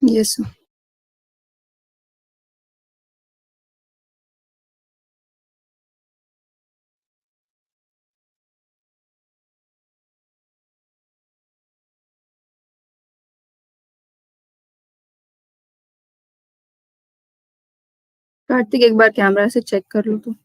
Yes, sir. Kartik एक बार camera से check कर लो तो।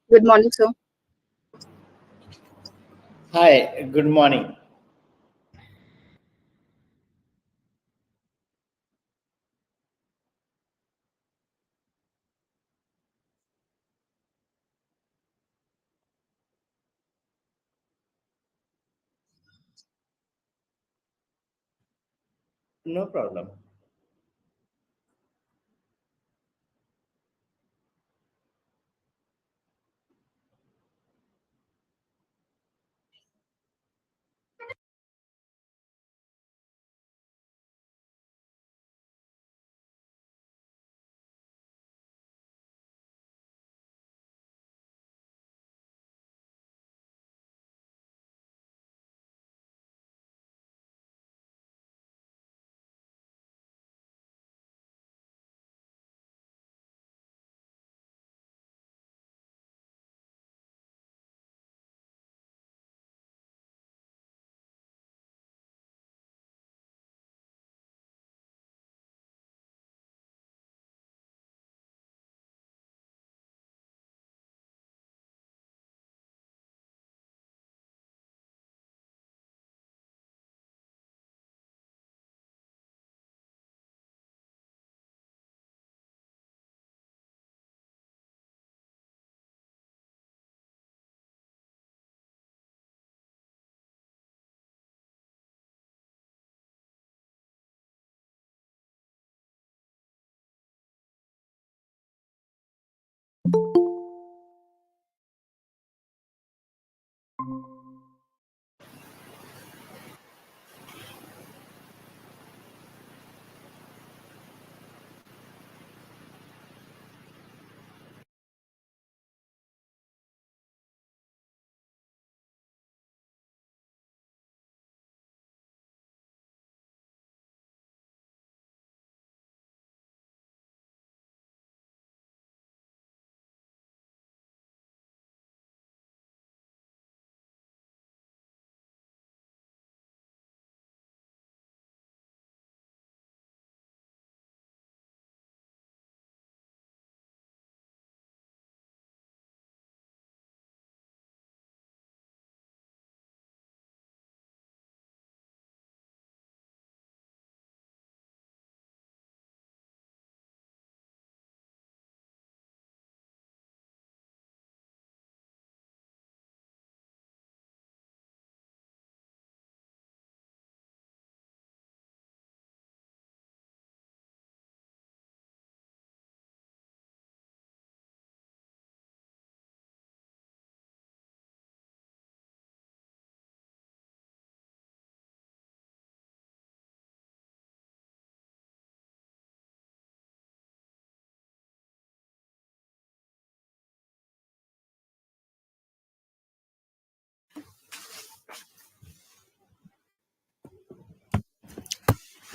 Good morning, sir. Hi, good morning. No problem.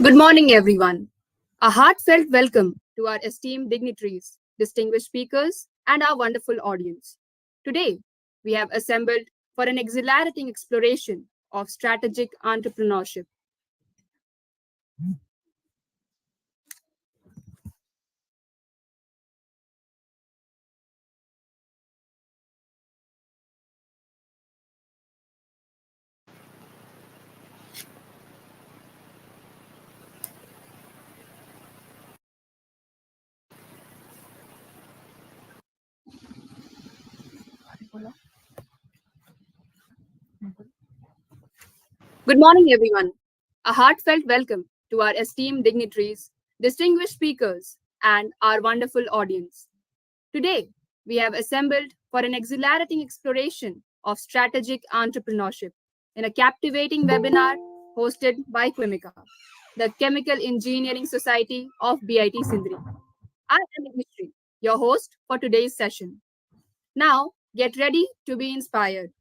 Good morning, everyone. A heartfelt welcome to our esteemed dignitaries, distinguished speakers, and our wonderful audience. Today, we have assembled for an exhilarating exploration of strategic entrepreneurship. Good morning, everyone. A heartfelt welcome to our esteemed dignitaries, distinguished speakers, and our wonderful audience. Today, we have assembled for an exhilarating exploration of strategic entrepreneurship in a captivating webinar hosted by Quimica, the Chemical Engineering Society of BIT Sindri. I am History, your host for today's session. Now, get ready to be inspired.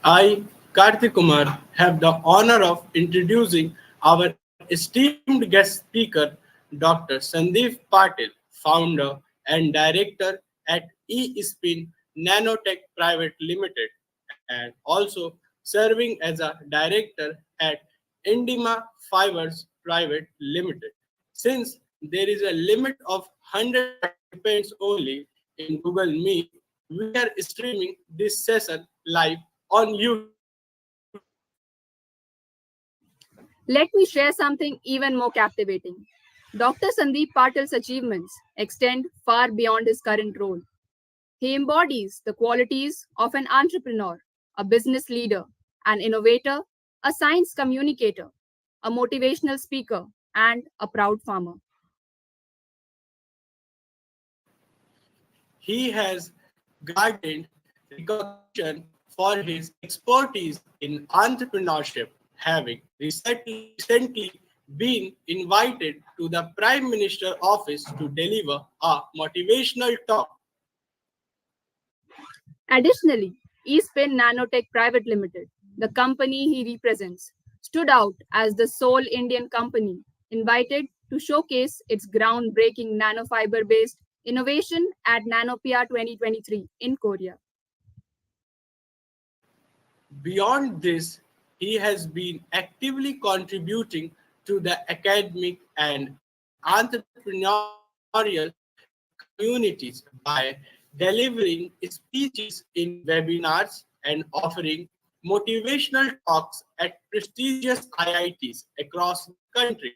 I, Karthik Kumar, have the honor of introducing our esteemed guest speaker, Dr. Sandip Patil, founder and director at eSpin Nanotech Private Limited, and also serving as a director at Indeema Fibres Private Limited. Since there is a limit of 100 participants only, in Google Meet. We are streaming this session live on YouTube. Let me share something even more captivating. Dr. Sandip Patil's achievements extend far beyond his current role. He embodies the qualities of an entrepreneur, a business leader, an innovator, a science communicator, a motivational speaker, and a proud farmer. He has garnered recognition for his expertise in entrepreneurship, having recently been invited to the Prime Minister's office to deliver a motivational talk. Additionally, eSpin Nanotech Private Limited, the company he represents, stood out as the sole Indian company invited to showcase its groundbreaking nanofiber based innovation at Nanopia 2023 in Korea. Beyond this, he has been actively contributing to the academic and entrepreneurial communities by delivering speeches in webinars and offering motivational talks at prestigious IITs across the country.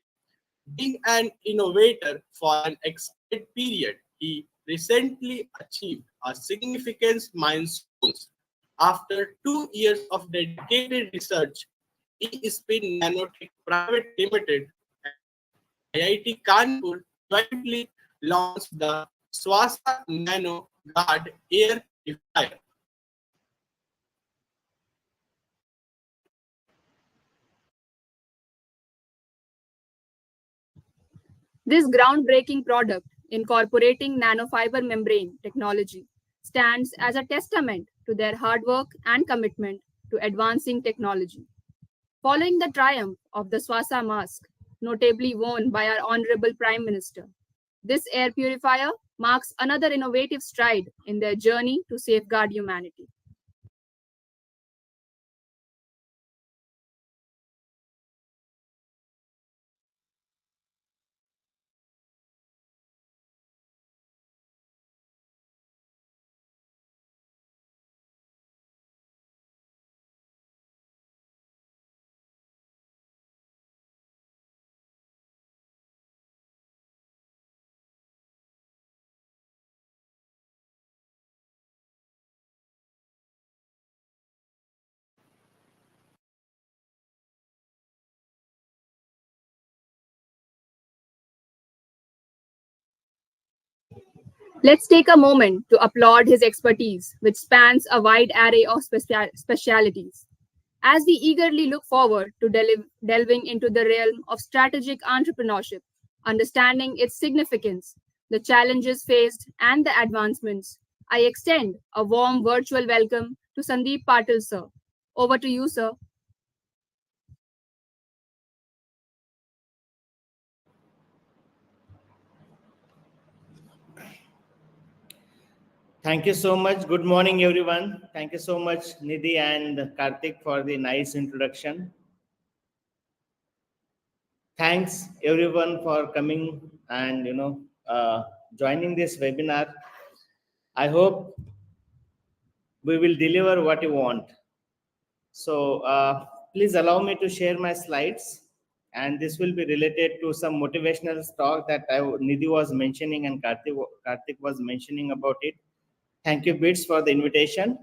Being an innovator for an extended period, he recently achieved a significant milestone. After 2 years of dedicated research, eSpin Nanotech Private Limited and IIT Kanpur jointly launched the Swasa Nano Guard air purifier. This groundbreaking product, incorporating nanofiber membrane technology, stands as a testament to their hard work and commitment to advancing technology. Following the triumph of the Swasa mask, notably worn by our Honorable Prime Minister, this air purifier marks another innovative stride in their journey to safeguard humanity. Let's take a moment to applaud his expertise, which spans a wide array of specialities. As we eagerly look forward to delving into the realm of strategic entrepreneurship, understanding its significance, the challenges faced, and the advancements, I extend a warm virtual welcome to Sandip Patil, sir. Over to you, sir. Thank you so much. Good morning, everyone. Thank you so much, Nidhi and Karthik, for the nice introduction. Thanks, everyone, for coming and joining this webinar. I hope we will deliver what you want. So please allow me to share my slides, and this will be related to some motivational talk that Nidhi was mentioning and Karthik was mentioning about it. Thank you, Bits, for the invitation.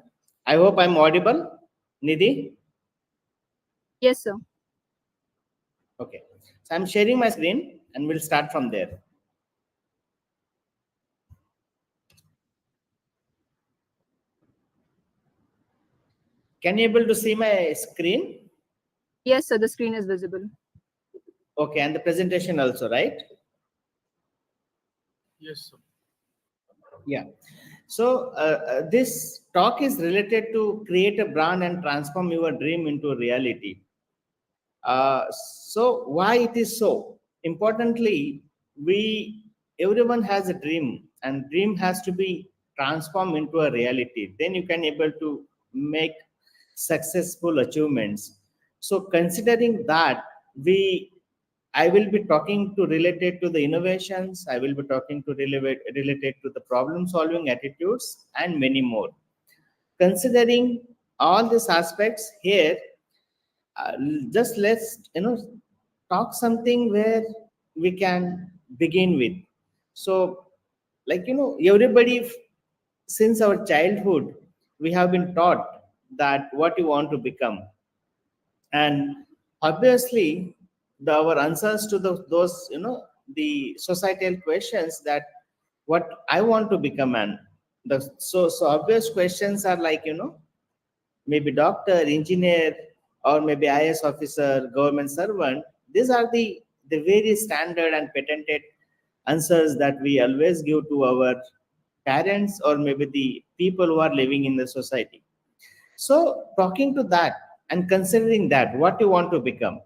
I hope I'm audible, Nidhi. Yes, sir. Okay, so I'm sharing my screen, and we'll start from there. Can you able to see my screen? Yes, sir. The screen is visible. Okay, and the presentation also, right? Yes, sir. Yeah. So this talk is related to create a brand and transform your dream into a reality. So why it is so? Importantly, we everyone has a dream, and dream has to be transformed into a reality. Then you can able to make successful achievements. So considering that, we I will be talking to related to the innovations. I will be talking to related to the problem solving attitudes and many more. Considering all these aspects here, uh, just let's talk something where we can begin with. So, like everybody since our childhood, we have been taught that what you want to become, and obviously our answers to those the societal questions that what I want to become, and so obvious questions are like maybe doctor, engineer, or maybe IS officer, government servant. These are the very standard and patented answers that we always give to our parents or maybe the people who are living in the society. So talking to that and considering that what you want to become,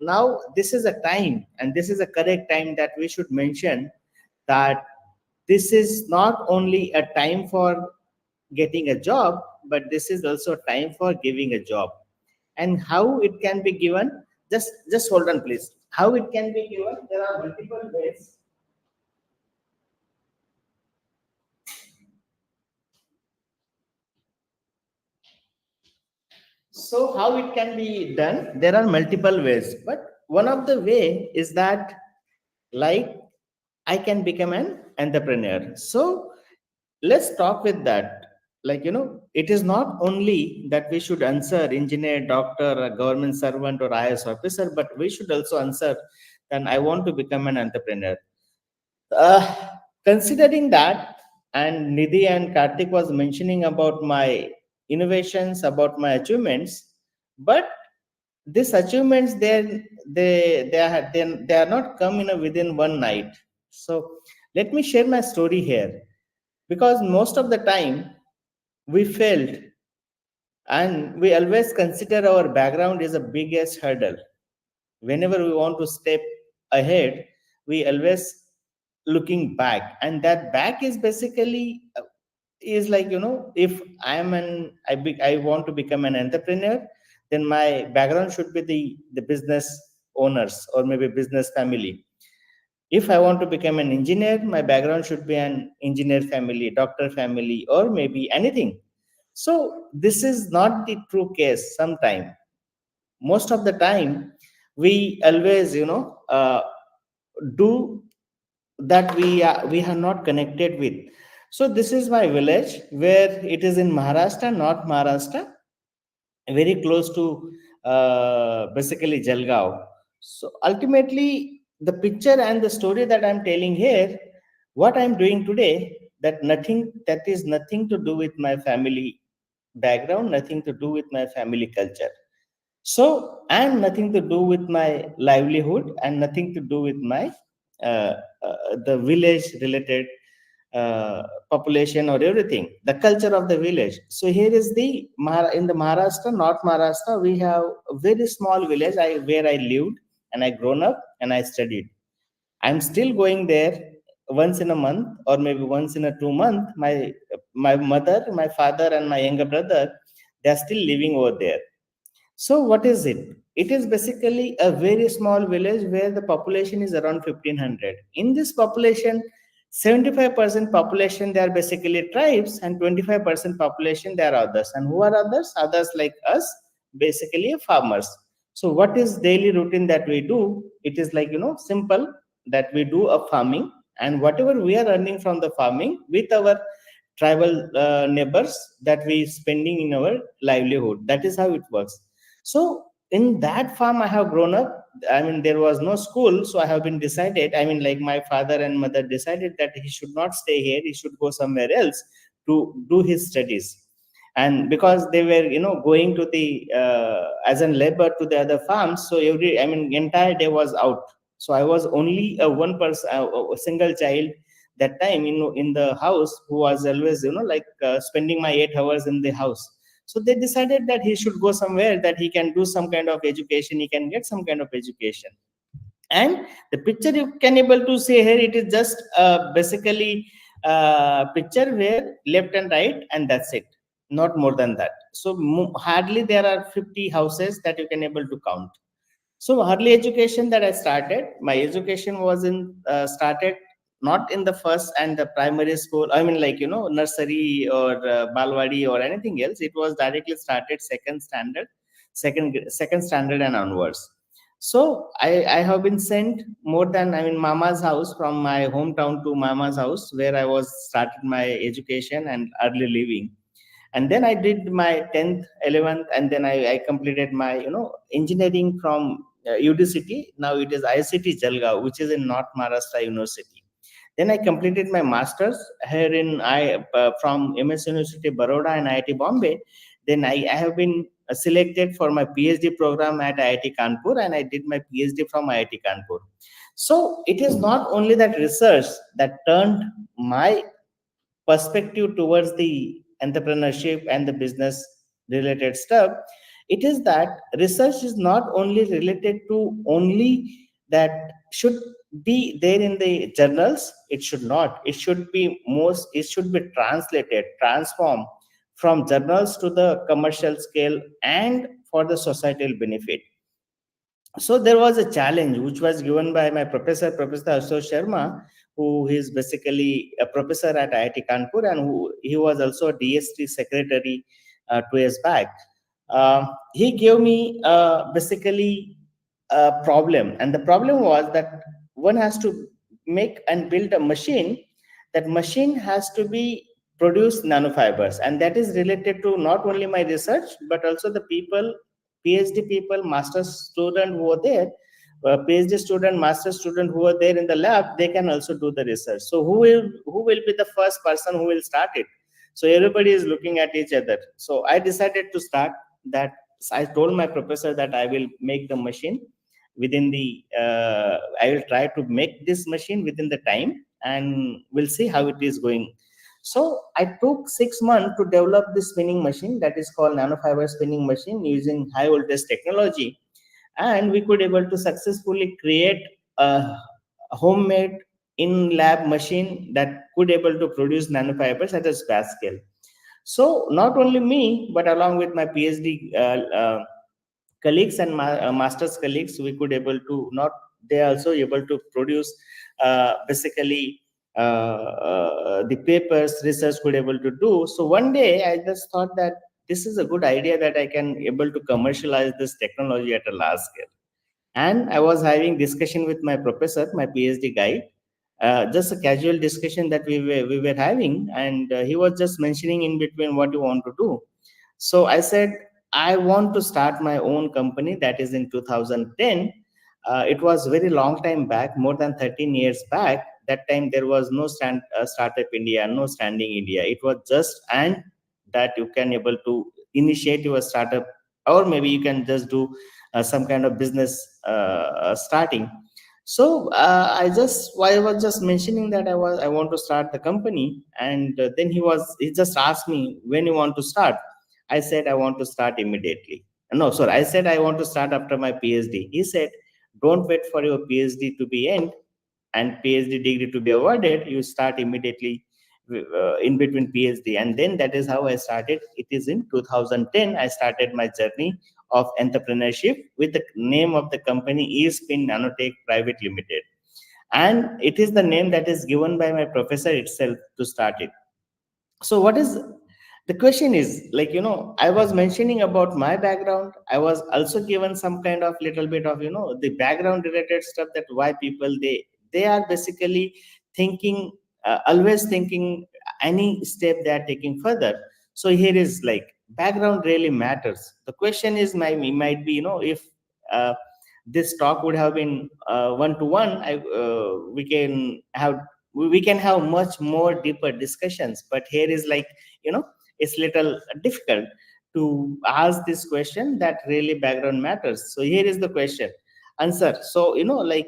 now this is a time and this is a correct time that we should mention that this is not only a time for getting a job, but this is also a time for giving a job. And how it can be given, just hold on please. How it can be given, there are multiple ways. So how it can be done? There are multiple ways, but one of the way is that, like, I can become an entrepreneur. So let's talk with that. Like it is not only that we should answer engineer, doctor, a government servant, or IS officer, but we should also answer. Then I want to become an entrepreneur. Considering that, and Nidhi and Karthik was mentioning about my innovations, about my achievements, but these achievements they are not come in within one night. So let me share my story here, because most of the time we failed, and we always consider our background is the biggest hurdle. Whenever we want to step ahead, we always looking back, and that back is basically is like if I want to become an entrepreneur, then my background should be the business owners or maybe business family. If I want to become an engineer, my background should be an engineer family, doctor family, or maybe anything. So this is not the true case. Sometime, most of the time, we always do that we are not connected with. So this is my village where it is in Maharashtra, North Maharashtra, very close to basically Jalgaon. So ultimately, the picture and the story that I'm telling here, what I'm doing today, that is nothing to do with my family background, nothing to do with my family culture. So, and nothing to do with my livelihood, and nothing to do with my uh, the village related population or everything, the culture of the village. So here is in the Maharashtra, North Maharashtra, we have a very small village where I lived and I grown up and I studied. I'm still going there once in a month or maybe once in a 2 month. My mother, my father, and my younger brother, they are still living over there. So what is it? It is basically a very small village where the population is around 1500. In this population, 75% population they are basically tribes, and 25% population they are others. And who are others? Others like us, basically farmers. So what is daily routine that we do? It is like simple, that we do a farming, and whatever we are earning from the farming with our tribal neighbors, that we spending in our livelihood. That is how it works. So in that farm I have grown up. I mean, there was no school, so I have been decided. I mean, like my father and mother decided that he should not stay here. He should go somewhere else to do his studies. And because they were, going to the as a labor to the other farms, so entire day was out. So I was only a one person, a single child that time in the house, who was always spending my 8 hours in the house. So they decided that he should go somewhere that he can do some kind of education, he can get some kind of education. And the picture you can able to see here, it is just basically picture where left and right, and that's it, not more than that. So hardly there are 50 houses that you can able to count. So early education that I started, my education was in started not in the first and the primary school. I mean, like nursery or balwadi or anything else. It was directly started second standard, second standard and onwards. So I have been sent more than, I mean, mama's house, from my hometown to mama's house, where I was started my education and early living. And then I did my 10th, 11th, and then I completed my engineering from UD Now it is ICT Jalgaon, which is in North Maharashtra University. Then I completed my masters here in I from MS University Baroda and IIT Bombay. Then I have been selected for my PhD program at IIT Kanpur, and I did my PhD from IIT Kanpur. So it is not only that research that turned my perspective towards the entrepreneurship and the business related stuff. It is that research is not only related to only that should be there in the journals. It should not, it should be most, it should be translated, transformed from journals to the commercial scale and for the societal benefit. So there was a challenge which was given by my professor, Professor Ashosh Sharma, who is basically a professor at IIT Kanpur, and who he was also a DST secretary 2 years back. He gave me basically a problem, and the problem was that one has to make and build a machine. That machine has to be produce nanofibers, and that is related to not only my research but also the people, PhD people, master student who were there, PhD student, master student who were there in the lab. They can also do the research. So who will be the first person who will start it? So everybody is looking at each other. So I decided to start that. I told my professor that I will make the machine within the. I will try to make this machine within the time, and we'll see how it is going. So I took 6 months to develop this spinning machine that is called nanofiber spinning machine using high voltage technology, and we could able to successfully create a homemade in lab machine that could able to produce nanofibers at a small scale. So not only me, but along with my PhD colleagues and master's colleagues, we could able to not, they are also able to produce basically the papers research could able to do. So one day I just thought that this is a good idea that I can able to commercialize this technology at a large scale. And I was having discussion with my professor, my PhD guide, just a casual discussion that we were having, and he was just mentioning in between what you want to do. So I said, I want to start my own company. That is in 2010. It was very long time back, more than 13 years back. That time there was no startup India, no standing India. It was just, and that you can able to initiate your startup, or maybe you can just do some kind of business starting. So I was just mentioning that I want to start the company, and then he just asked me, when you want to start. I said I want to start immediately. No, sorry, I said I want to start after my PhD. He said, don't wait for your PhD to be end and PhD degree to be awarded. You start immediately in between PhD, and then that is how I started. It is in 2010 I started my journey of entrepreneurship with the name of the company eSpin Nanotech Private Limited, and it is the name that is given by my professor itself to start it. So what is the question is, like, I was mentioning about my background. I was also given some kind of little bit of the background related stuff, that why people they are basically thinking, always thinking any step they are taking further. So here is like, background really matters. The question is, might be, if uh, this talk would have been one to one, we can have much more deeper discussions. But here is like, it's little difficult to ask this question, that really background matters. So here is the question answer. So like,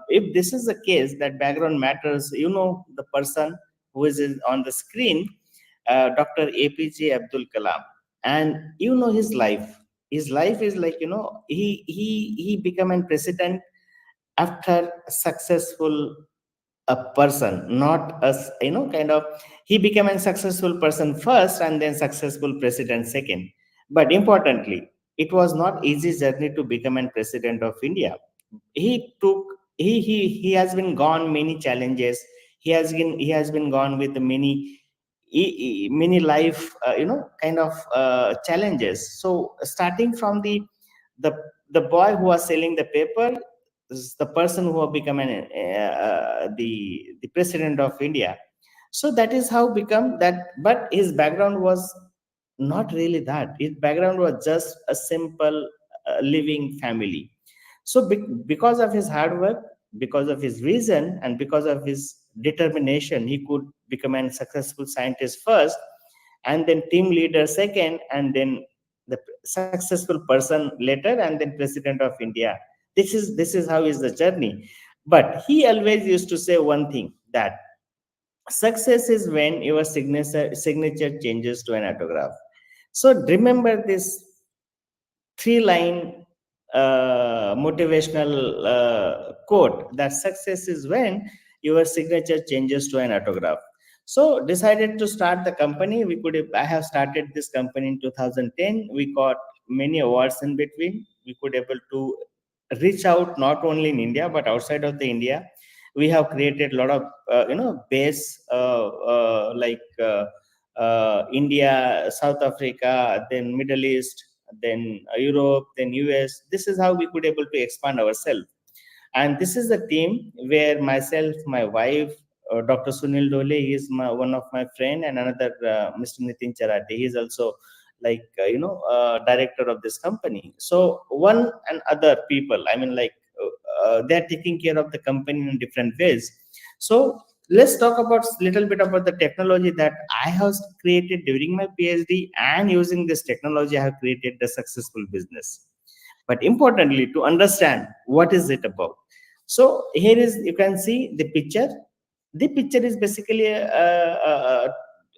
if this is the case that background matters, the person who is on the screen, Dr. APJ Abdul Kalam, and his life is like, he become a president after successful a person, not as kind of, he became a successful person first and then successful president second. But importantly, it was not easy journey to become an president of India. He took he has been gone many challenges. He has been gone with many life kind of challenges. So starting from the the boy who was selling the paper is the person who have become the president of India. So that is how become that. But his background was not really that. His background was just a simple living family. So because of his hard work, because of his vision, and because of his determination, he could become a successful scientist first, and then team leader second, and then the successful person later, and then president of India. This is how is the journey. But he always used to say one thing, that success is when your signature changes to an autograph. So remember this three-line motivational quote, that success is when your signature changes to an autograph. So decided to start the company. I have started this company in 2010. We got many awards in between. We could able to reach out not only in India but outside of the India. We have created a lot of base India, South Africa, then Middle East, then Europe, then US. This is how we could able to expand ourselves. And this is the team where myself, my wife, Dr. Sunil Dole, he is one of my friend, and another Mr. Nitin Charate. He is also director of this company. So one and other people, I mean, they're taking care of the company in different ways. So let's talk about little bit about the technology that I have created during my PhD, and using this technology I have created the successful business. But importantly, to understand what is it about. So here is, you can see the picture. The picture is basically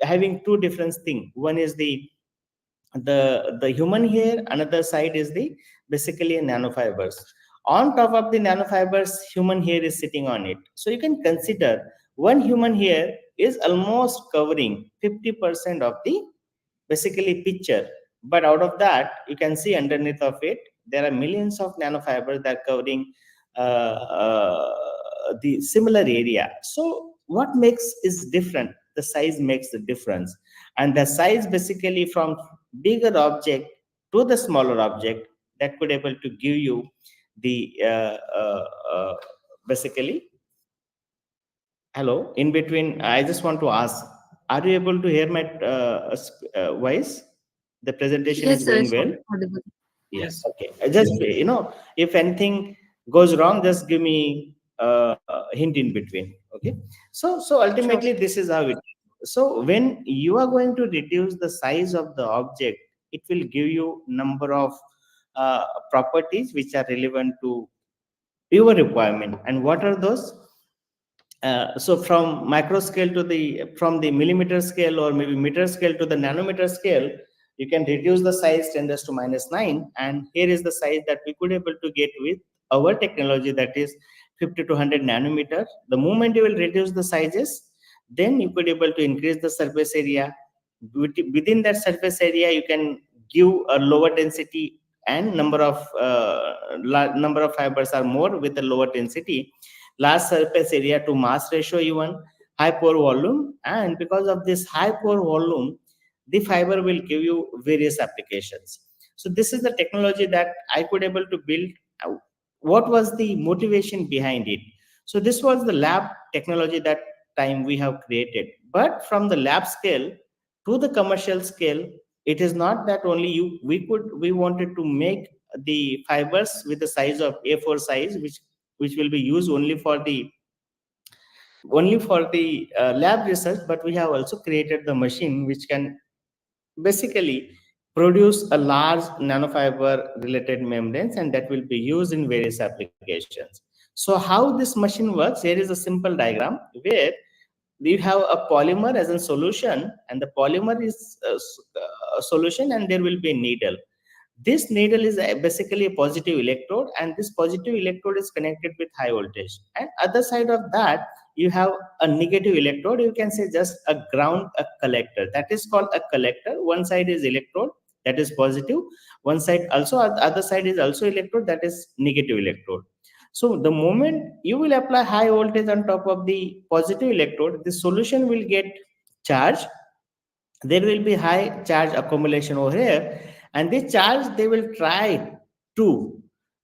having two different things. One is the human hair, another side is the basically nanofibers. On top of the nanofibers, human hair is sitting on it. So you can consider one human hair is almost covering 50% of the basically picture. But out of that, you can see underneath of it there are millions of nanofibers that are covering the similar area. So what makes is different, the size makes the difference. And the size basically from bigger object to the smaller object, that could able to give you the basically. Hello, in between, I just want to ask, are you able to hear my voice? The presentation is Yes, sir, going it's well? audible. Yeah, Yes. okay. I just, if anything goes wrong, just give me a hint in between. Okay. So Sure. ultimately, this is how it. So when you are going to reduce the size of the object, it will give you number of properties which are relevant to your requirement. And what are those? So from micro scale to from the millimeter scale, or maybe meter scale to the nanometer scale, you can reduce the size 10 raised to minus 9. And here is the size that we could able to get with our technology, that is 50 to 100 nanometer. The moment you will reduce the sizes, then you could able to increase the surface area. Within that surface area, you can give a lower density, and number of fibers are more with a lower density, large surface area to mass ratio, even high pore volume. And because of this high pore volume, the fiber will give you various applications. So this is the technology that I could able to build. What was the motivation behind it? So this was the lab technology that time we have created. But from the lab scale to the commercial scale, it is not that only we wanted to make the fibers with the size of A4 size, which will be used only for the lab research. But we have also created the machine which can basically produce a large nanofiber related membranes, and that will be used in various applications. So how this machine works, here is a simple diagram where we have a polymer as a solution, and the polymer is a solution, and there will be a needle. This needle is basically a positive electrode, and this positive electrode is connected with high voltage. And other side of that, you have a negative electrode. You can say just a ground, a collector. That is called a collector. One side is electrode, that is positive. One side also, other side is also electrode, that is negative electrode. So the moment you will apply high voltage on top of the positive electrode, the solution will get charged. There will be high charge accumulation over here, and this charge they will try to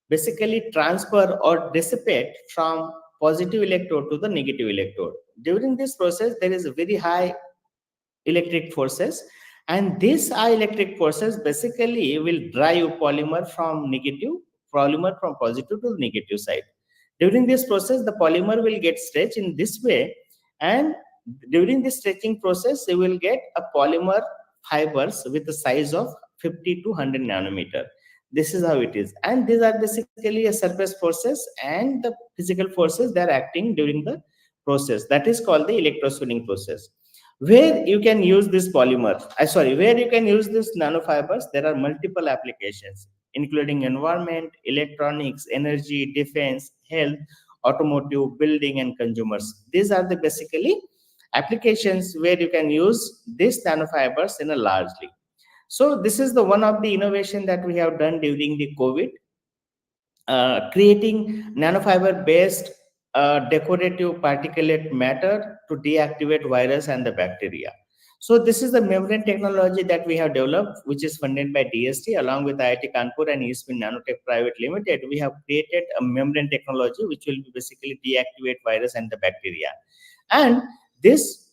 basically transfer or dissipate from positive electrode to the negative electrode. During this process, there is a very high electric forces, and these high electric forces basically will drive polymer from positive to negative side. During this process, the polymer will get stretched in this way, and during this stretching process you will get a polymer fibers with a size of 50 to 100 nanometer. This is how it is, and these are basically a surface forces and the physical forces that are acting during the process, that is called the electroswinning process. Where you can use this polymer, where you can use this nanofibers, there are multiple applications including environment, electronics, energy, defense, health, automotive, building, and consumers. These are the basically applications where you can use these nanofibers in a largely. So this is the one of the innovation that we have done during the COVID, creating nanofiber based decorative particulate matter to deactivate virus and the bacteria. So this is the membrane technology that we have developed, which is funded by DST along with IIT Kanpur and Eastman Nanotech Private Limited. We have created a membrane technology which will basically deactivate virus and the bacteria. And this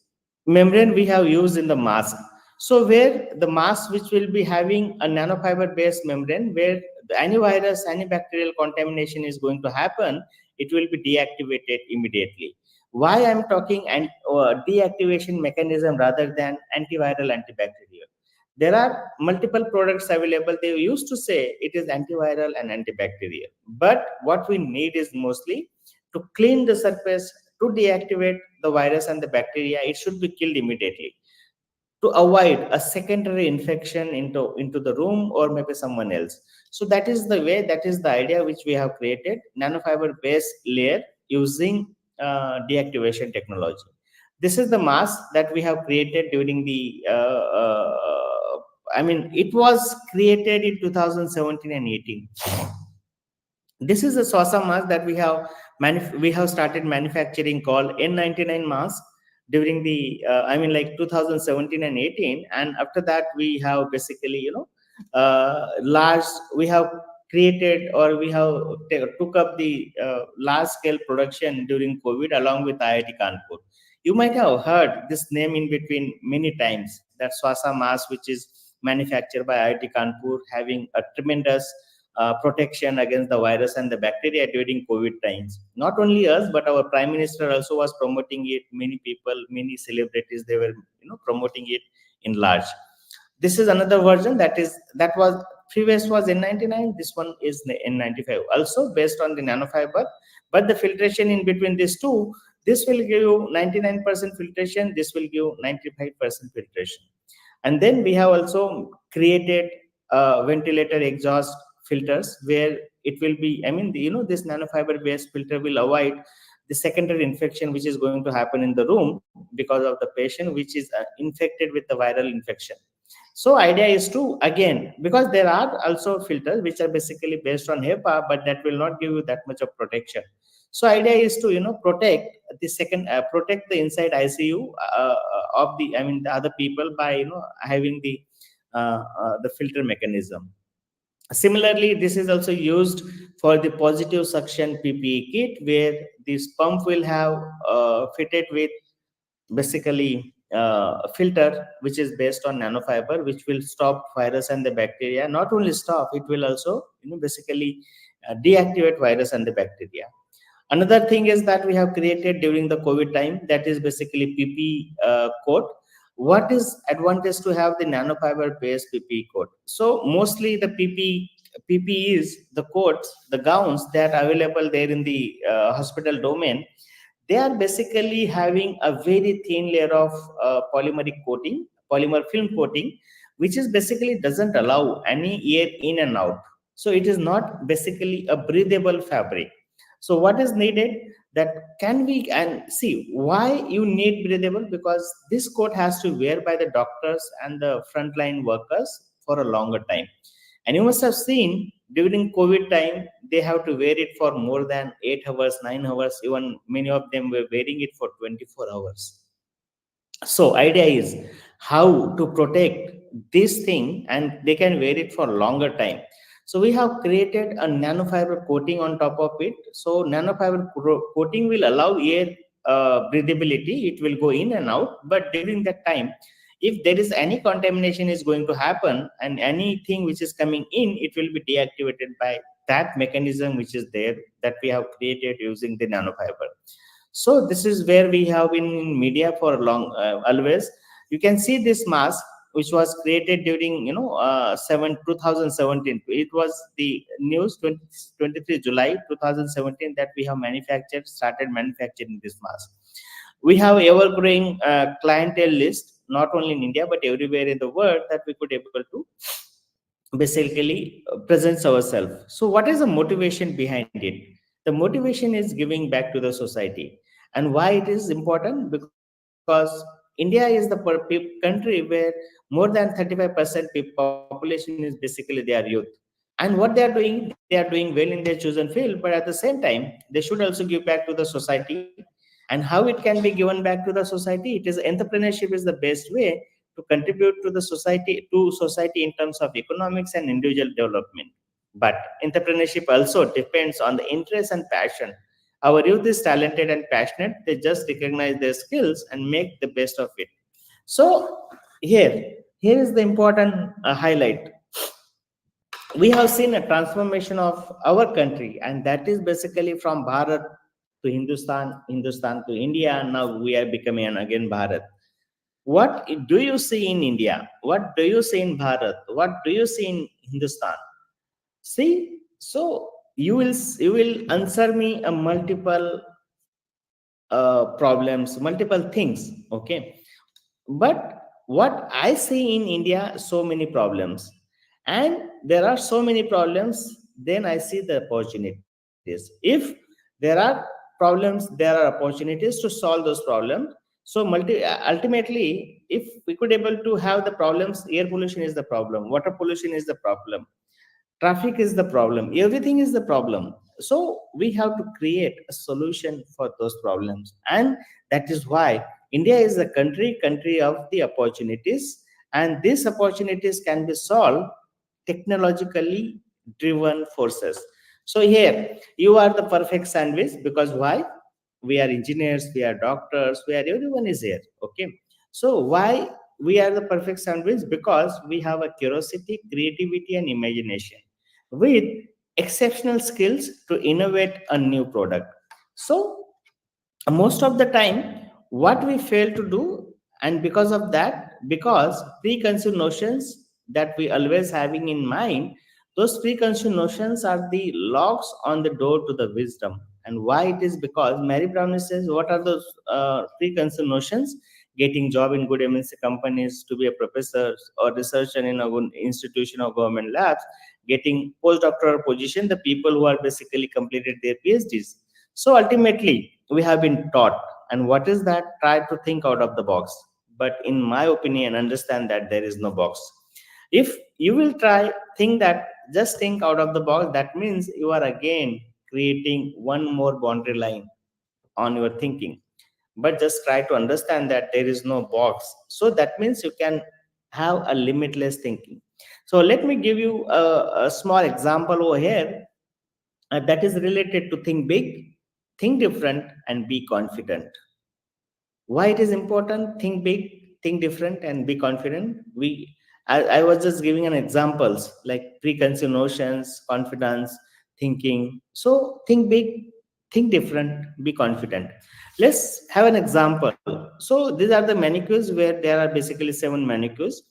membrane we have used in the mask. So where the mask which will be having a nanofiber based membrane, where any virus, any bacterial contamination is going to happen, it will be deactivated immediately. Why I'm talking and deactivation mechanism rather than antiviral, antibacterial? There are multiple products available. They used to say it is antiviral and antibacterial, but what we need is mostly to clean the surface, to deactivate the virus and the bacteria. It should be killed immediately to avoid a secondary infection into the room or maybe someone else. So that is the way, that is the idea which we have created, nanofiber based layer using deactivation technology. This is the mask that we have created during the it was created in 2017 and 18. This is a swasa mask that we have started manufacturing called N99 mask during the 2017 and 18, and after that we have basically large we have created, or we have took up the large scale production during COVID along with IIT Kanpur. You might have heard this name in between many times, that swasa mask, which is manufactured by IIT Kanpur, having a tremendous protection against the virus and the bacteria during COVID times. Not only us, but our Prime Minister also was promoting it. Many people, many celebrities, they were promoting it in large. This is another version that was previous was N99. This one is N95, also based on the nanofiber. But the filtration in between these two, this will give you 99% filtration. This will give 95% filtration. And then we have also created ventilator exhaust filters, where it will be, this nanofiber based filter will avoid the secondary infection which is going to happen in the room because of the patient which is infected with the viral infection. So idea is to, again, because there are also filters which are basically based on HEPA, but that will not give you that much of protection. So idea is to protect protect the inside ICU of the other people by having the filter mechanism. Similarly, this is also used for the positive suction PPE kit, where this pump will have fitted with basically a filter which is based on nanofiber, which will stop virus and the bacteria. Not only stop, it will also basically deactivate virus and the bacteria. Another thing is that we have created during the COVID time, that is basically PP coat. What is advantage to have the nanofiber based PP coat? So mostly the PPEs, the coats, the gowns that are available there in the hospital domain, they are basically having a very thin layer of polymer film coating, which is basically doesn't allow any air in and out. So it is not basically a breathable fabric. So what is needed, that can we, and see why you need breathable, because this coat has to wear by the doctors and the frontline workers for a longer time. And you must have seen during COVID time, they have to wear it for more than 8 hours, 9 hours, even many of them were wearing it for 24 hours. So idea is how to protect this thing and they can wear it for longer time. So we have created a nanofiber coating on top of it. So nanofiber coating will allow air breathability. It will go in and out. But during that time, if there is any contamination is going to happen and anything which is coming in, it will be deactivated by that mechanism which is there that we have created using the nanofiber. So this is where we have been in media for long, always. You can see this mask which was created during 2017. It was the news 23 July 2017 that we have started manufacturing this mask. We have ever growing clientele list not only in India but everywhere in the world that we could able to basically presents ourselves. So what is the motivation behind it? The motivation is giving back to the society. And why it is important? Because India is the country where more than 35% population is basically their youth. And what they are doing well in their chosen field, but at the same time they should also give back to the society. And how it can be given back to the society? It is entrepreneurship is the best way to contribute to society in terms of economics and individual development. But entrepreneurship also depends on the interest and passion. Our youth is talented and passionate. They just recognize their skills and make the best of it. So here is the important highlight. We have seen a transformation of our country, and that is basically from Bharat to Hindustan, Hindustan to India, and now we are becoming again Bharat. What do you see in India? What do you see in Bharat? What do you see in Hindustan? See, so you will answer me a multiple problems, multiple things. Okay, but what I see in India, so many problems, and there are so many problems. Then I see the opportunities. If there are problems, there are opportunities to solve those problems. So ultimately, if we could able to have the problems, air pollution is the problem, water pollution is the problem, traffic is the problem, everything is the problem. So we have to create a solution for those problems. And that is why India is a country of the opportunities, and these opportunities can be solved technologically driven forces. So here you are the perfect sandwich, because why? We are engineers, we are doctors, we are everyone is here. Okay, so why we are the perfect sandwich? Because we have a curiosity, creativity and imagination with exceptional skills to innovate a new product. So most of the time what we fail to do, and because of that, because preconceived notions that we always having in mind, those preconceived notions are the locks on the door to the wisdom. And why it is? Because Mary Brownlee says, what are those preconceived notions? Getting job in good MNC companies, to be a professor or researcher in a good institution or government labs, getting postdoctoral position, the people who are basically completed their PhDs. So ultimately, we have been taught, and what is that? Try to think out of the box. But in my opinion, understand that there is no box. If you will try, think that, just think out of the box, that means you are again creating one more boundary line on your thinking. But just try to understand that there is no box. So that means you can have a limitless thinking. So let me give you a small example over here that is related to think big, think different, and be confident. Why it is important? Think big, think different, and be confident. I was just giving an examples like preconceived notions, confidence, thinking. So think big, think different, be confident. Let's have an example. So these are the manicues where there are basically 7 manicues.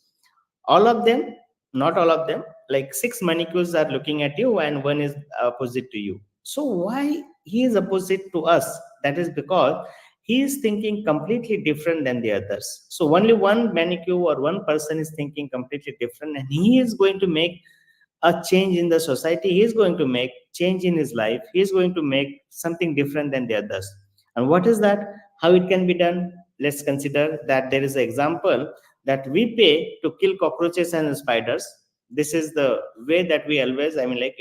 All of them, not all of them, like 6 manicues are looking at you and one is opposite to you. So why he is opposite to us? That is because he is thinking completely different than the others. So only one manicure or one person is thinking completely different, and he is going to make a change in the society. He is going to make change in his life. He is going to make something different than the others. And what is that? How it can be done? Let's consider that there is an example that we pay to kill cockroaches and spiders, This is the way that we always, I mean, like,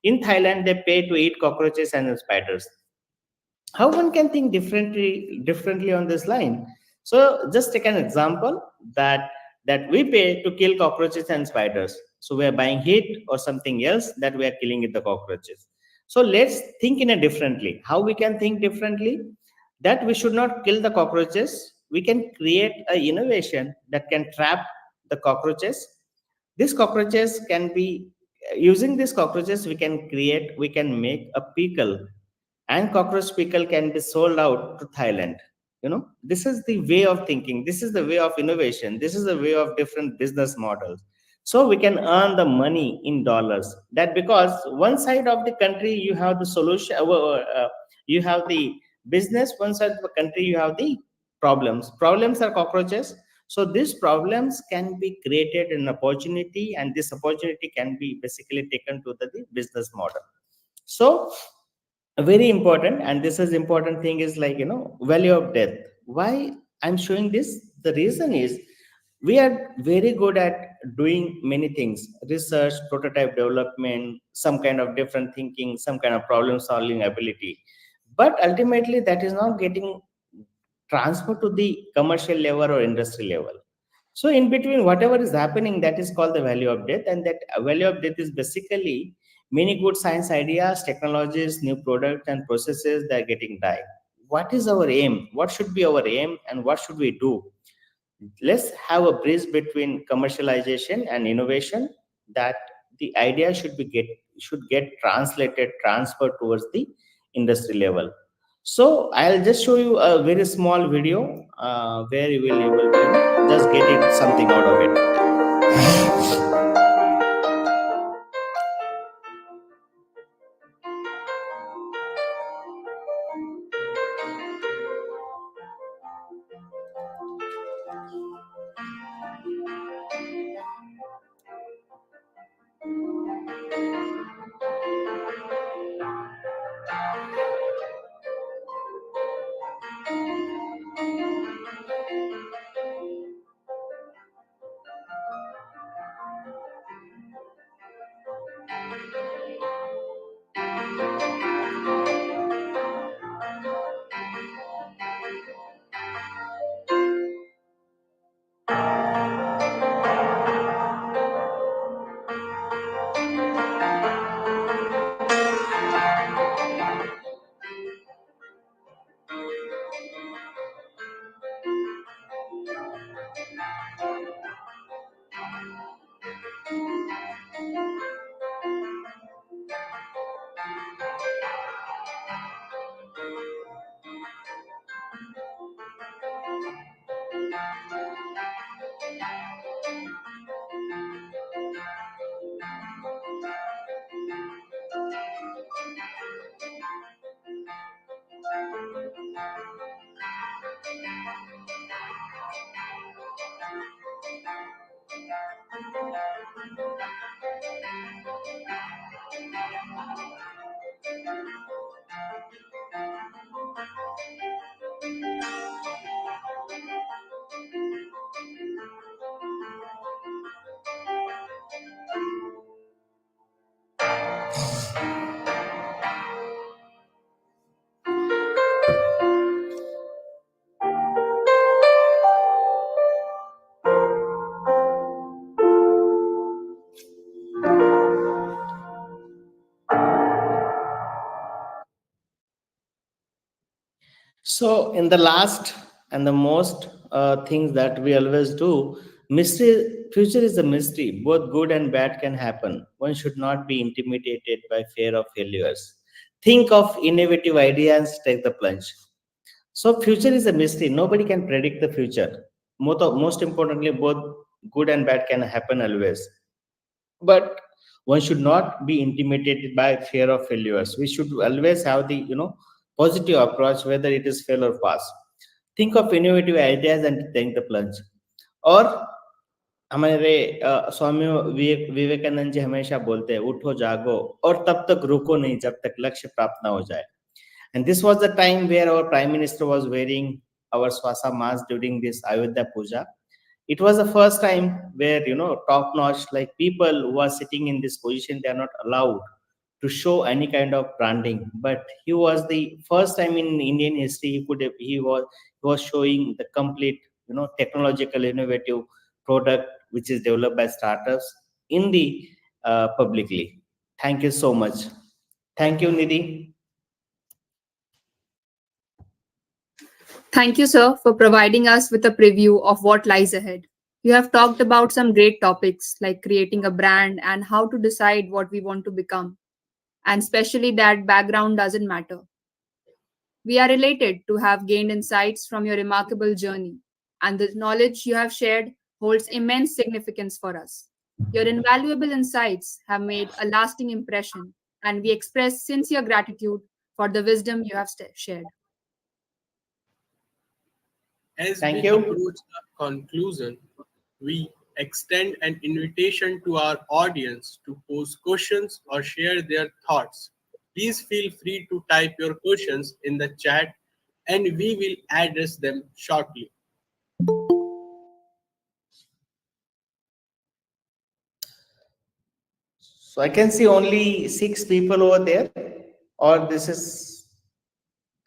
in Thailand they pay to eat cockroaches and spiders. How one can think differently on this line? So just take an example that we pay to kill cockroaches and spiders, so we are buying heat or something else that we are killing with the cockroaches. So let's think in a differently. How we can think differently? That we should not kill the cockroaches, we can create a innovation that can trap the cockroaches. These cockroaches can be, using these cockroaches we can make a pickle, and cockroach pickle can be sold out to Thailand. This is the way of thinking. This is the way of innovation. This is the way of different business models. So we can earn the money in dollars. That because one side of the country you have the solution, you have the business. One side of the country you have the problems. Problems are cockroaches. So these problems can be created an opportunity, and this opportunity can be basically taken to the business model. So very important, and this is important thing is like, value of death. Why I'm showing this? The reason is we are very good at doing many things: research, prototype development, some kind of different thinking, some kind of problem solving ability, but ultimately that is not getting transferred to the commercial level or industry level. So in between, whatever is happening, that is called the value of death, and that value of death is basically many good science ideas, technologies, new products, and processes that are getting died. What is our aim? What should be our aim, and what should we do? Let's have a bridge between commercialization and innovation. That the idea should get translated, transferred towards the industry level. So I'll just show you a very small video where you will able to just get it something out of it. So, in the last and the most things that we always do, future is a mystery. Both good and bad can happen. One should not be intimidated by fear of failures. Think of innovative ideas, take the plunge. So, future is a mystery. Nobody can predict the future. Most importantly, both good and bad can happen always. But one should not be intimidated by fear of failures. We should always have the positive approach, whether it is fail or pass. Think of innovative ideas and take the plunge. और हमारे स्वामी विवेकानंद जी हमेशा बोलते हैं, उठो जागो और तब तक रुको नहीं जब तक लक्ष्य प्राप्त ना हो जाए. And this was the time where our prime minister was wearing our swasa mask during this Ayodhya puja. It was the first time where, top notch, like people who are sitting in this position, they are not allowed to show any kind of branding. But he was the first time in Indian history he was showing the complete, technological innovative product which is developed by startups in the publicly. Thank you so much. Thank you, Nidhi. Thank you, sir, for providing us with a preview of what lies ahead. You have talked about some great topics like creating a brand and how to decide what we want to become, and especially that background doesn't matter. We are related to have gained insights from your remarkable journey, and the knowledge you have shared holds immense significance for us. Your invaluable insights have made a lasting impression, and we express sincere gratitude for the wisdom you have shared. As Thank we you. approach the conclusion, we extend an invitation to our audience to pose questions or share their thoughts. Please feel free to type your questions in the chat and we will address them shortly. So I can see only 6 people over there, or this is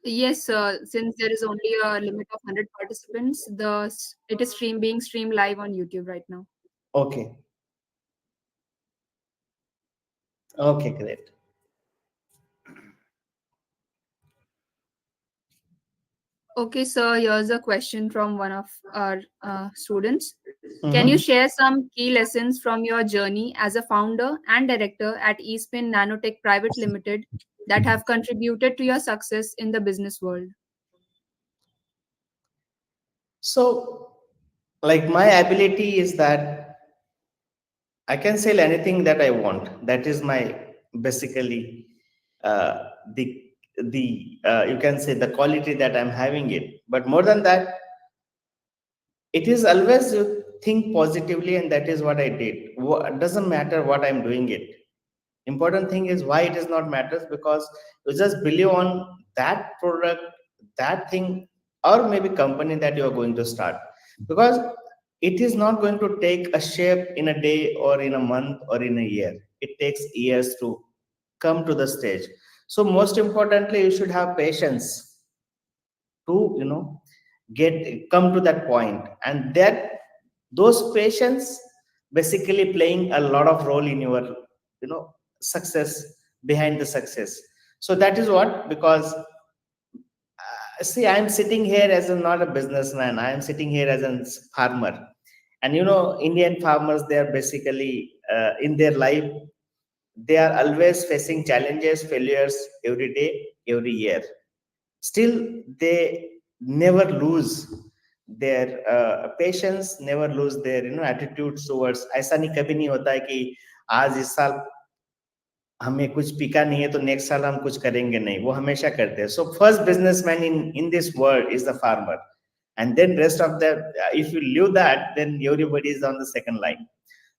Yes, since there is only a limit of 100 participants, it is being streamed live on YouTube right now. okay. Okay, great. Okay, so here's a question from one of our students. Can you Mhm. share some key lessons from your journey as a founder and director at Eastpin Nanotech Private Limited that have contributed to your success in the business world? So, like my ability is that I can sell anything that I want. That is my basically uh, the you can say the quality that I'm having it. But more than that, it is always you think positively, and that is what I did. It doesn't matter what I'm doing it. Important thing is why it is not matters, because you just believe on that product, that thing, or maybe company that you are going to start, because it is not going to take a shape in a day or in a month or in a year. It takes years to come to the stage. So most importantly, you should have patience to get come to that point, and that those patients basically playing a lot of role in your success, behind the success. So that is what, because see, I am sitting here as not a businessman, I am sitting here as a farmer. And Indian farmers, they are basically in their life, they are always facing challenges, failures every day, every year. Still they never lose their patience, never lose their attitude towards. ऐसा नहीं कभी नहीं होता है कि आज इस साल हमें कुछ पिका नहीं है तो नेक्स्ट साल हम कुछ करेंगे नहीं, वो हमेशा करते हैं. So first businessman in this world is the farmer, and then rest of the, if you live that, then everybody is on the second line.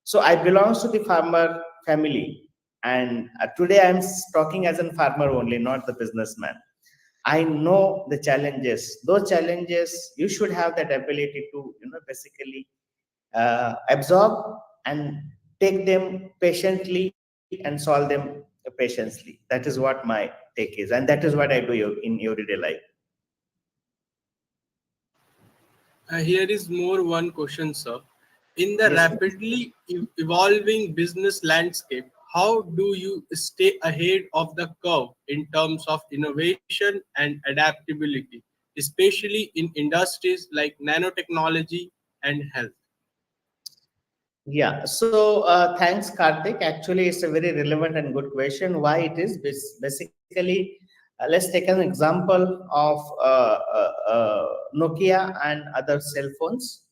So I belongs to the farmer family, and today I'm talking as a farmer only, not the businessman. I know the challenges. Those challenges, you should have that ability to, basically absorb and take them patiently and solve them patiently. That is what my take is, and that is what I do in everyday life. Here is more one question, sir. In the Yes, please. rapidly evolving business landscape, how do you stay ahead of the curve in terms of innovation and adaptability, especially in industries like nanotechnology and health? Yeah. So thanks, Karthik. Actually, it's a very relevant and good question. Why it is basically, let's take an example of Nokia and other cell phones.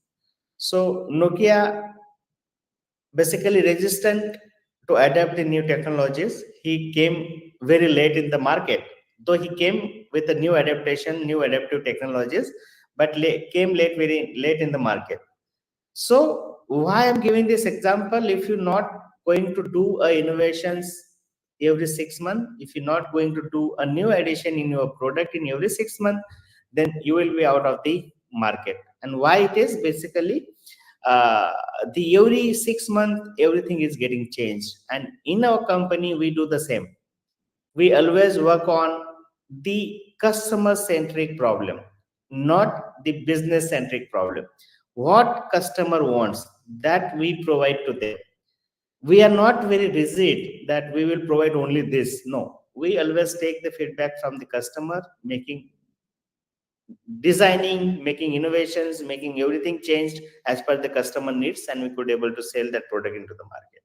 So Nokia basically resistant to adapt the new technologies. He came very late in the market, though he came with a new adaptation, new adaptive technologies, but came late, very late in the market. So why I'm giving this example? If you're not going to do a innovations every 6 months, if you're not going to do a new addition in your product in every 6 months, then you will be out of the market. And why it is basically, uh, the every 6 month everything is getting changed, and in our company we do the same. We always work on the customer centric problem, not the business centric problem. What customer wants, that we provide to them. We are not very rigid that we will provide only this. No, we always take the feedback from the customer, making designing, making innovations, making everything changed as per the customer needs, and we could able to sell that product into the market.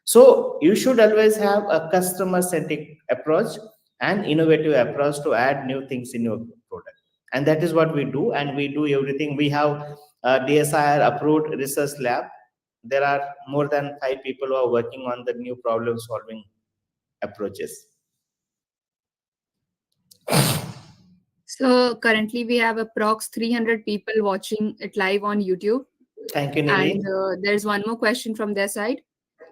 So you should always have a customer centric approach and innovative approach to add new things in your product, and that is what we do. And we do everything. We have a DSIR approved research lab. There are more than 5 people who are working on the new problem solving approaches. So currently we have approx 300 people watching it live on YouTube. Thank you, Nili. And there's one more question from their side.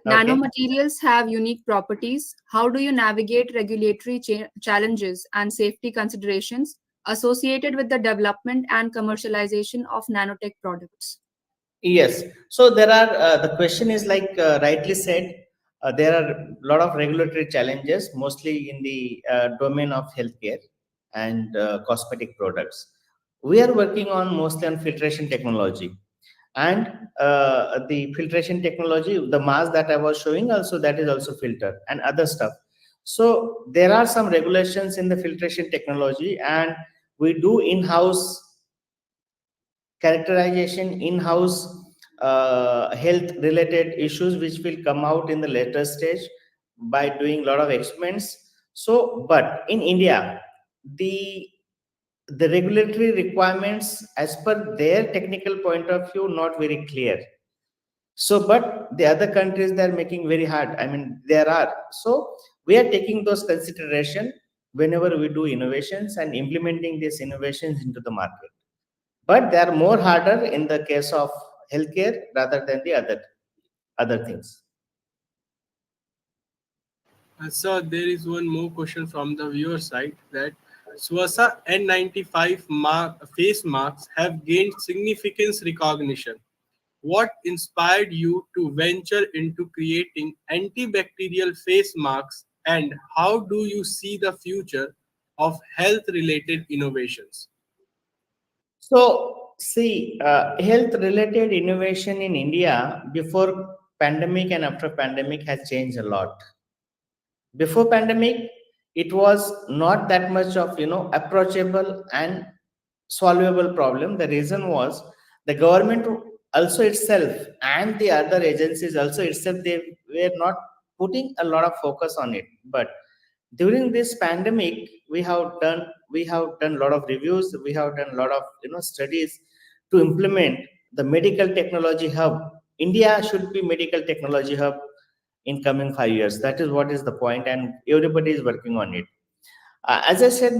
Okay. Nanomaterials have unique properties. How do you navigate regulatory challenges and safety considerations associated with the development and commercialization of nanotech products? Yes. So there are, the question is like rightly said, there are a lot of regulatory challenges, mostly in the domain of healthcare and cosmetic products. We are working on mostly on filtration technology, and the filtration technology, the mask that I was showing, also that is also filter and other stuff. So there are some regulations in the filtration technology, and we do in-house characterization, in-house health related issues which will come out in the later stage by doing a lot of experiments. So but in India, the the regulatory requirements as per their technical point of view not very clear. So but the other countries, they are making very hard. I mean, there are, so we are taking those consideration whenever we do innovations and implementing these innovations into the market, but they are more harder in the case of healthcare rather than the other things. Sir, there is one more question from the viewer side that Swasa N95 face masks have gained significant recognition. What inspired you to venture into creating antibacterial face masks, and how do you see the future of health related innovations? So see, health related innovation in India before pandemic and after pandemic has changed a lot. Before pandemic, it was not that much of approachable and solvable problem. The reason was the government also itself and the other agencies also itself, they were not putting a lot of focus on it. But during this pandemic, we have done a lot of reviews, we have done a lot of studies to implement the medical technology hub. India should be medical technology hub in coming 5 years. That is what is the point, and everybody is working on it. As I said,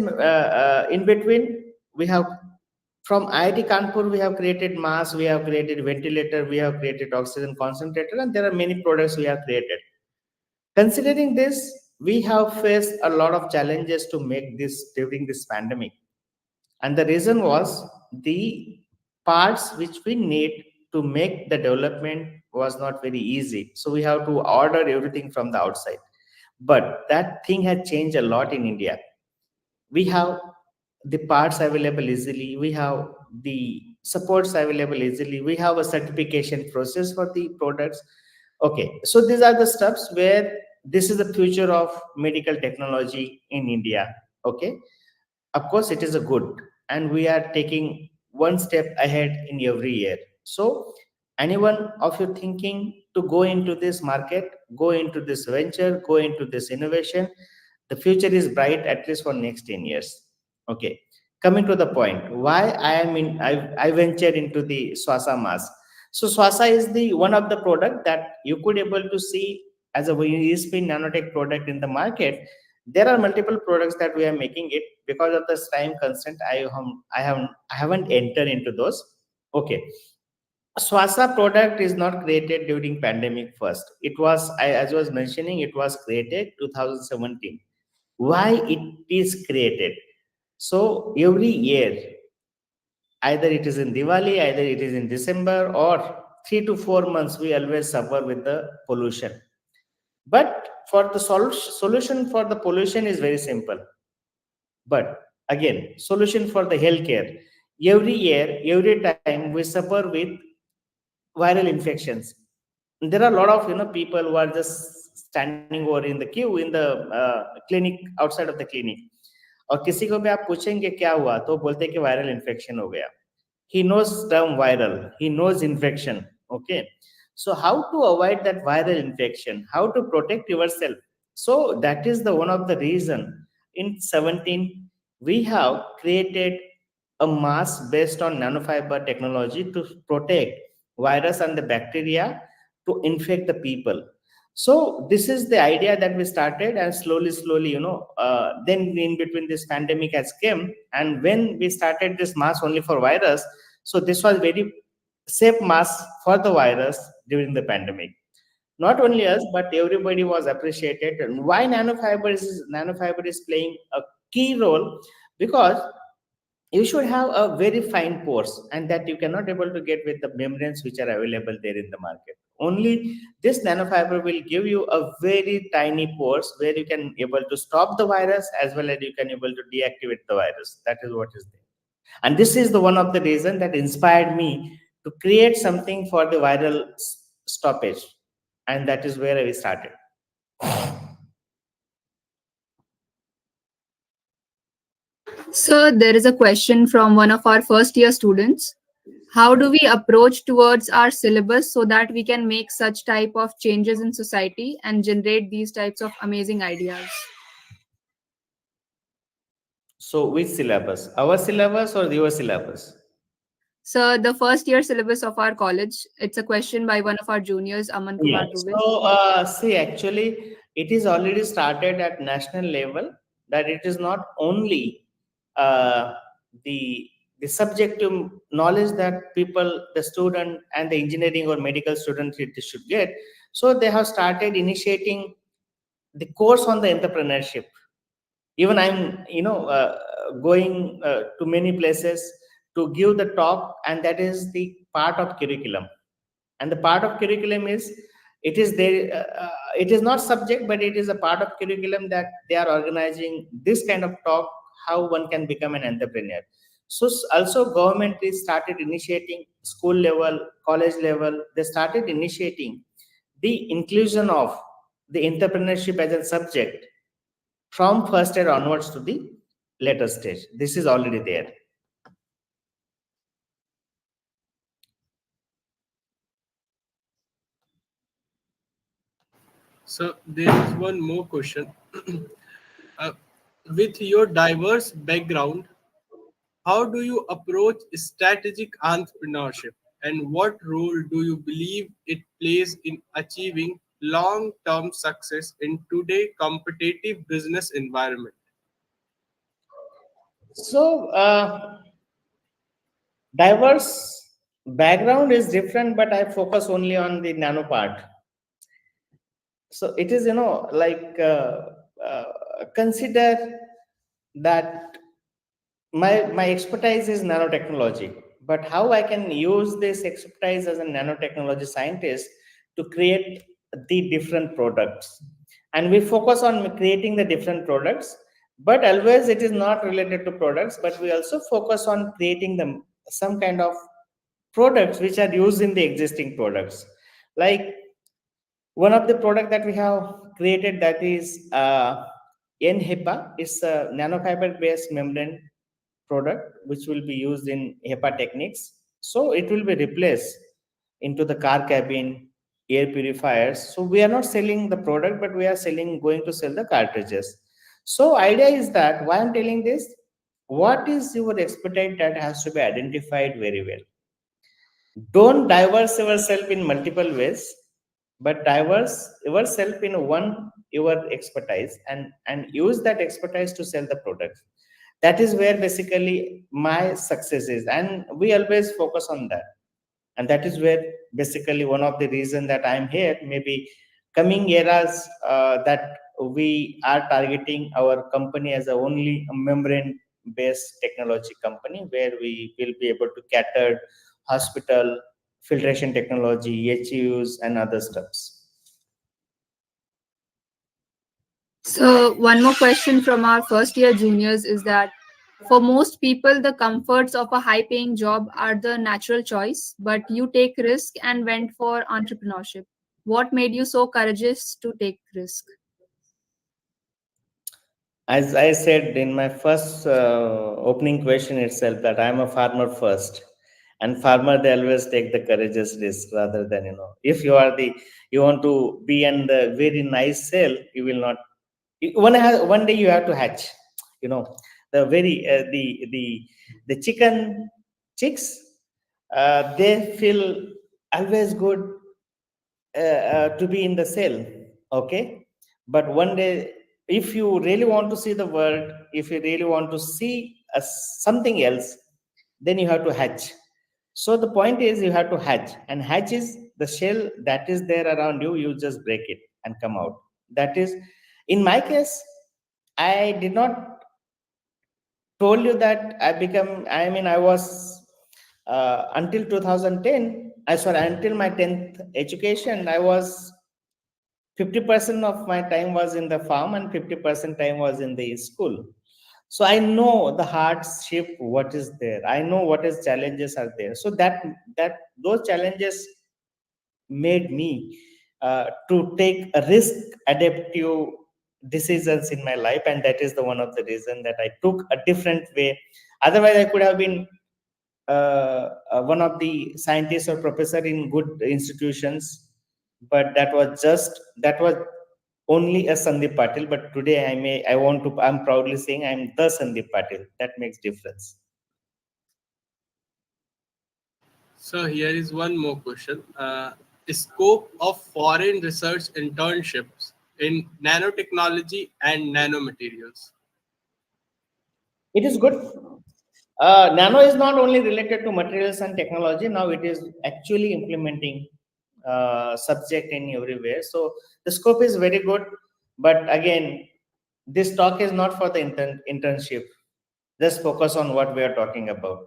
in between, we have from IIT Kanpur, we have created mask, we have created ventilator, we have created oxygen concentrator, and there are many products we have created. Considering this, we have faced a lot of challenges to make this during this pandemic. And the reason was the parts which we need to make the development was not very easy. So we have to order everything from the outside. But that thing has changed a lot in India. We have the parts available easily, we have the supports available easily, we have a certification process for the products. Okay, so these are the steps where this is the future of medical technology in India. Okay, of course it is a good, and we are taking one step ahead in every year. So anyone of you thinking to go into this market, go into this venture, go into this innovation, the future is bright, at least for next 10 years. Okay, coming to the point, why I ventured into the Swasa mask. So Swasa is the one of the product that you could able to see as a ESP nanotech product in the market. There are multiple products that we are making it. Because of this time constant, I haven't entered into those. Okay, Swasa product is not created during pandemic first. It was, as I was mentioning, it was created 2017. Why it is created? So every year, either it is in Diwali, either it is in December, or 3 to 4 months we always suffer with the pollution. But for the solution for the pollution is very simple. But again, solution for the healthcare. Every year, every time we suffer with viral infections. There are a lot of people who are just standing over in the queue in the clinic, outside of the clinic. और किसी को भी आप पूछेंगे क्या हुआ तो बोलते हैं कि वायरल इन्फेक्शन हो गया. He knows term viral, he knows infection. Okay, so how to avoid that viral infection, how to protect yourself? So that is the one of the reason in 17 we have created a mask based on nanofiber technology to protect virus and the bacteria to infect the people. So this is the idea that we started, and slowly then in between this pandemic has came, and when we started this mask only for virus, so this was very safe mask for the virus during the pandemic. Not only us, but everybody was appreciated. And why nanofiber is playing a key role? Because you should have a very fine pores, and that you cannot able to get with the membranes which are available there in the market. Only this nanofiber will give you a very tiny pores where you can able to stop the virus as well as you can able to deactivate the virus. That is what is there. And this is the one of the reason that inspired me to create something for the viral stoppage, and that is where I started. So, there is a question from one of our first year students. How do we approach towards our syllabus so that we can make such type of changes in society and generate these types of amazing ideas? So which syllabus, our syllabus or your syllabus? So, the first year syllabus of our college, it's a question by one of our juniors, Aman Yeah. Kumar Dubey. So, see, actually, it is already started at national level. That it is not only uh, the the subjective knowledge that people, the student, and the engineering or medical students it should get. So they have started initiating the course on the entrepreneurship. Even I'm, going to many places to give the talk, and that is the part of curriculum. And the part of curriculum is it is there, it is not subject, but it is a part of curriculum that they are organizing this kind of talk, how one can become an entrepreneur. So also government is started initiating school level, college level, they started initiating the inclusion of the entrepreneurship as a subject from first year onwards to the later stage. This is already there. So there is one more question. Uh, with your diverse background, how do you approach strategic entrepreneurship, and what role do you believe it plays in achieving long-term success in today's competitive business environment? So diverse background is different, but I focus only on the nano part. So it is, uh, consider that my expertise is nanotechnology, but how I can use this expertise as a nanotechnology scientist to create the different products. And we focus on creating the different products, but always it is not related to products, but we also focus on creating them some kind of products which are used in the existing products. Like one of the product that we have created, that is NHEPA. It's a nanofiber based membrane product which will be used in HEPA techniques. So it will be replaced into the car cabin air purifiers. So we are not selling the product, but we are going to sell the cartridges. So idea is that why I'm telling this, what is your expertise that has to be identified very well. Don't diverse yourself in multiple ways, but diverse yourself in one your expertise, and use that expertise to sell the product. That is where basically my success is, and we always focus on that. And that is where basically one of the reason that I'm here. Maybe coming eras, that we are targeting our company as a only membrane based technology company, where we will be able to cater hospital, filtration technology, HUs, and other stuffs. So, one more question from our first year juniors is that for most people, the comforts of a high paying job are the natural choice, but you take risk and went for entrepreneurship. What made you so courageous to take risk? As I said in my first opening question itself, that I'm a farmer first, and farmer they always take the courageous risk rather than if you are the you want to be in the very nice cell, you will not. One day you have to hatch. You know the very the chicken chicks, they feel always good to be in the cell, okay, but one day if you really want to see the world, if you really want to see something else, then you have to hatch. So the point is you have to hatch, and hatch is the shell that is there around you, you just break it and come out. That is, in my case, I did not told you that I mean, I was until 2010, I sorry, until my 10th education, I was 50% of my time was in the farm and 50% time was in the school. So I know the hardship what is there, I know what is challenges are there. So that those challenges made me to take a risk adaptive decisions in my life, and that is the one of the reason that I took a different way. Otherwise I could have been one of the scientists or professor in good institutions, but that was only a Sandip Patil. But today I'm proudly saying I'm the Sandip Patil. That makes difference. So here is one more question. Scope of foreign research internships in nanotechnology and nanomaterials. It is good. Nano is not only related to materials and technology. Now it is actually implementing subject in everywhere. So the scope is very good. But again, this talk is not for the internship. Just focus on what we are talking about.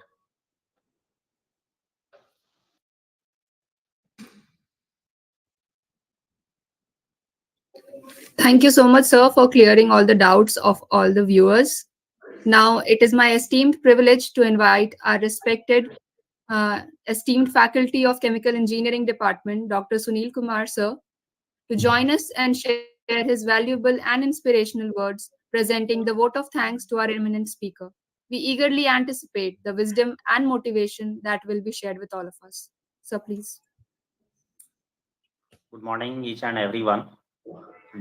Thank you so much, sir, for clearing all the doubts of all the viewers. Now, it is my esteemed privilege to invite our respected, esteemed faculty of Chemical Engineering Department, Dr. Sunil Kumar, sir, to join us and share his valuable and inspirational words, presenting the vote of thanks to our eminent speaker. We eagerly anticipate the wisdom and motivation that will be shared with all of us. So, please. Good morning, each and everyone.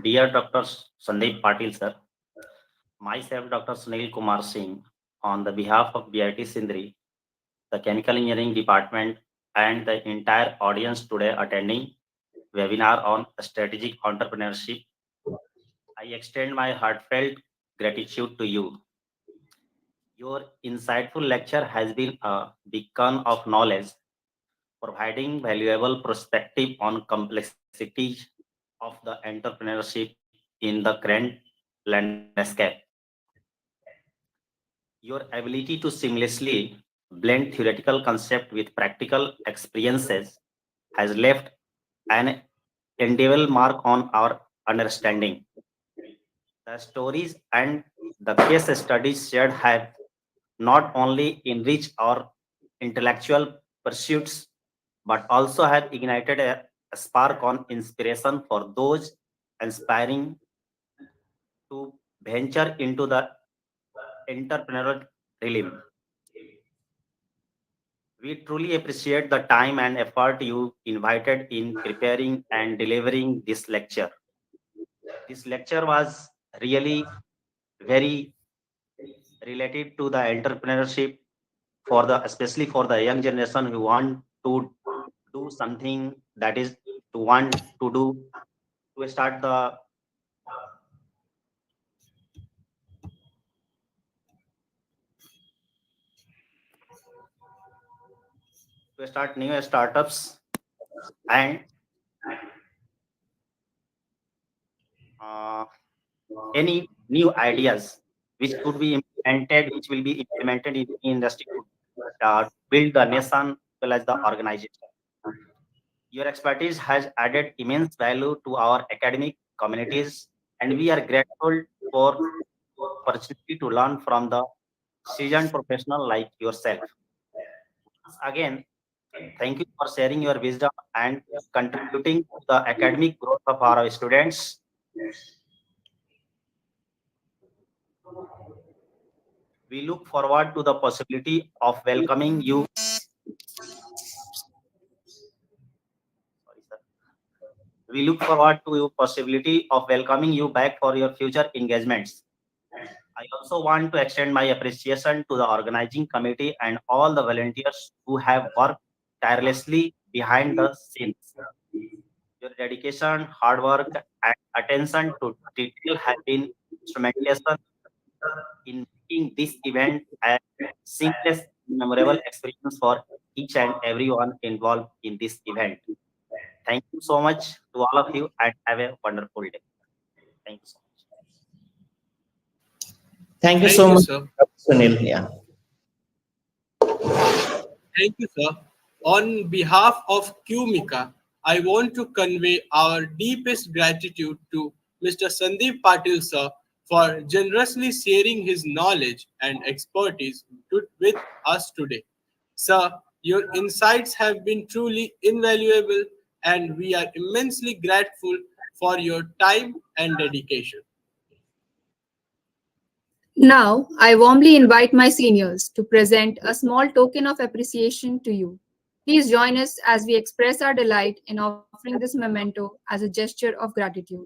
Dear Dr. Sandip Patil, sir, myself, Dr. Sunil Kumar Singh, on the behalf of BIT Sindri, the Chemical Engineering Department, and the entire audience today attending webinar on strategic entrepreneurship, I extend my heartfelt gratitude to you. Your insightful lecture has been a beacon of knowledge, providing valuable perspective on complexities of the entrepreneurship in the current landscape. Your ability to seamlessly blend theoretical concept with practical experiences has left an indelible mark on our understanding. The stories and the case studies shared have not only enriched our intellectual pursuits but also have ignited a spark on inspiration for those aspiring to venture into the entrepreneurial realm. We truly appreciate the time and effort you invited in preparing and delivering this lecture. This lecture was really very related to the entrepreneurship for the especially for the young generation who want to do something, that is to want to do to start the to start new startups and uh, any new ideas which could be implemented, which will be implemented in the industry to build the nation as well as the organization. Your expertise has added immense value to our academic communities, and we are grateful for opportunity to learn from the seasoned professional like yourself. Once again, thank you for sharing your wisdom and contributing to the academic growth of our students. We look forward to the possibility of welcoming you. Sorry, sir. We look forward to the possibility of welcoming you back for your future engagements. I also want to extend my appreciation to the organizing committee and all the volunteers who have worked tirelessly behind the scenes. Your dedication, hard work, and attention to detail have been instrumental in making this event a seamless, memorable experience for each and everyone involved in this event. Thank you so much to all of you and have a wonderful day. Thank you so much. Thank you Thank so you, much, sir. Sunil. Yeah. Thank you, sir. On behalf of QMICA, I want to convey our deepest gratitude to Mr. Sandip Patil, sir, for generously sharing his knowledge and expertise with us today. Sir, your insights have been truly invaluable, and we are immensely grateful for your time and dedication. Now, I warmly invite my seniors to present a small token of appreciation to you. Please join us as we express our delight in offering this memento as a gesture of gratitude.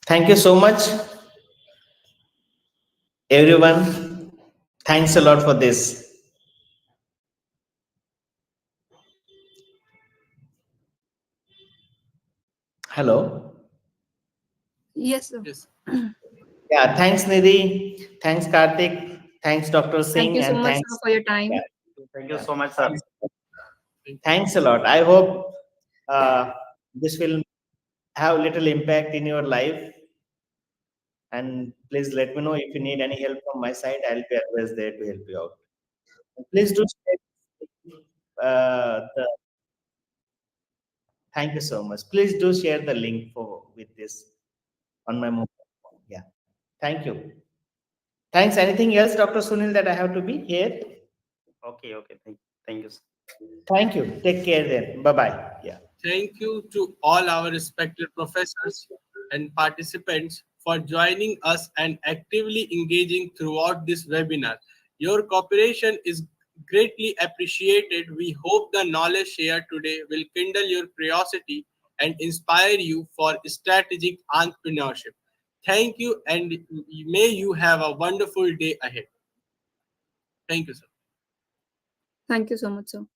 Thank you so much, everyone. Thanks a lot for this. Hello. Yes, sir. Yes. Yeah, thanks, Nidhi. Thanks, Karthik. Thanks, Dr. Thank Singh. you so And much, sir, thanks. for your Yeah, time. Thank you yeah. so much, sir. Thanks, Thank you. thanks a lot. I hope this will have little impact in your life. And please let me know if you need any help from my side. I'll be always there to help you out. And please do share the. Thank you so much. Please do share the link for with this on my mobile phone. Yeah. Thank you. Thanks. Anything else, Dr. Sunil, that I have to be here? Okay. Thank you, sir. Thank you. Take care then. Bye bye. Yeah. Thank you to all our respected professors and participants for joining us and actively engaging throughout this webinar. Your cooperation is greatly appreciated. We hope the knowledge shared today will kindle your curiosity and inspire you for strategic entrepreneurship. Thank you, and may you have a wonderful day ahead. Thank you, sir. Thank you so much, sir.